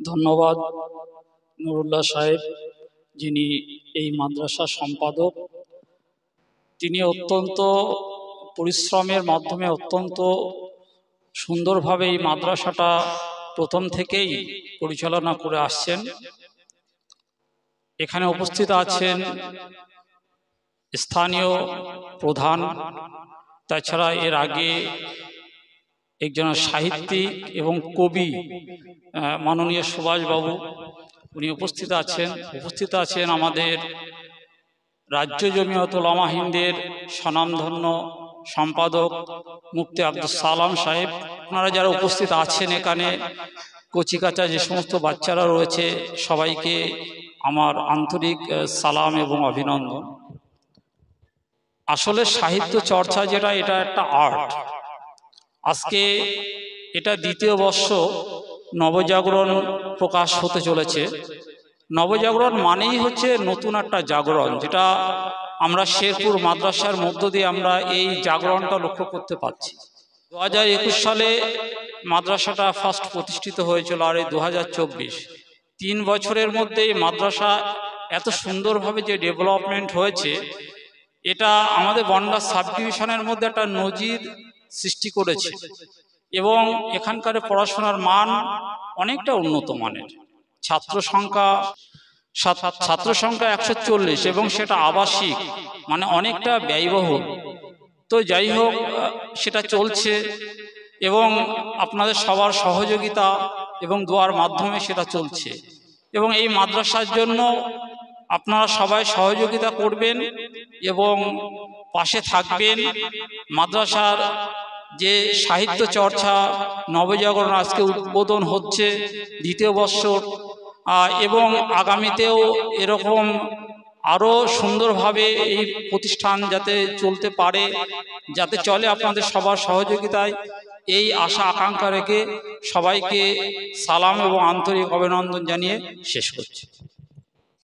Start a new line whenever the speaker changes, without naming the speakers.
ধন্যবাদ নুরুল্লাহ সাহেব, যিনি এই মাদ্রাসার সম্পাদক। তিনি অত্যন্ত পরিশ্রমের মাধ্যমে অত্যন্ত সুন্দরভাবে এই মাদ্রাসাটা প্রথম থেকেই পরিচালনা করে আসছেন। এখানে উপস্থিত আছেন স্থানীয় প্রধান, তাছাড়া এর আগে একজন সাহিত্যিক এবং কবি মাননীয় সুভাষবাবু, উনি উপস্থিত আছেন আমাদের রাজ্য জমিয়ত উলামা হিন্দের স্বনামধন্য সম্পাদক মুফতি আব্দুস সালাম সাহেব। আপনারা যারা উপস্থিত আছেন এখানে, কচিকাঁচা যে সমস্ত বাচ্চারা রয়েছে, সবাইকে আমার আন্তরিক সালাম এবং অভিনন্দন। আসলে সাহিত্য চর্চা যেটা, এটা একটা আর্ট। আজকে এটা দ্বিতীয় বর্ষ নবজাগরণ প্রকাশ হতে চলেছে। নবজাগরণ মানেই হচ্ছে নতুন একটা জাগরণ, যেটা আমরা শেরপুর মাদ্রাসার মধ্য দিয়ে আমরা এই জাগরণটা লক্ষ্য করতে পারছি। 2021 সালে মাদ্রাসাটা ফার্স্ট প্রতিষ্ঠিত হয়েছিল, আর এই 2024, 3 বছরের মধ্যেই মাদ্রাসা এত সুন্দরভাবে যে ডেভেলপমেন্ট হয়েছে, এটা আমাদের বনগাঁ সাব ডিভিশনের মধ্যে একটা নজির সৃষ্টি করেছে। এবং এখানকার পড়াশোনার মান অনেকটা উন্নত মানের। ছাত্র সংখ্যা 140 এবং সেটা আবাসিক, মানে অনেকটা ব্যয়বহুল। তো যাই হোক, সেটা চলছে এবং আপনাদের সবার সহযোগিতা এবং দোয়ার মাধ্যমে সেটা চলছে। এবং এই মাদ্রাসার জন্য আপনারা সবাই সহযোগিতা করবেন এবং পাশে থাকবেন। মাদ্রাসার যে সাহিত্য চর্চা নবজাগরণ আজকে উদ্বোধন হচ্ছে, দ্বিতীয় বর্ষর, এবং আগামীতেও এরকম আরও সুন্দরভাবে এই প্রতিষ্ঠান যাতে চলতে পারে, যাতে চলে আপনাদের সবার সহযোগিতায়, এই আশা আকাঙ্ক্ষা রেখে সবাইকে সালাম এবং আন্তরিক অভিনন্দন জানিয়ে শেষ করছি।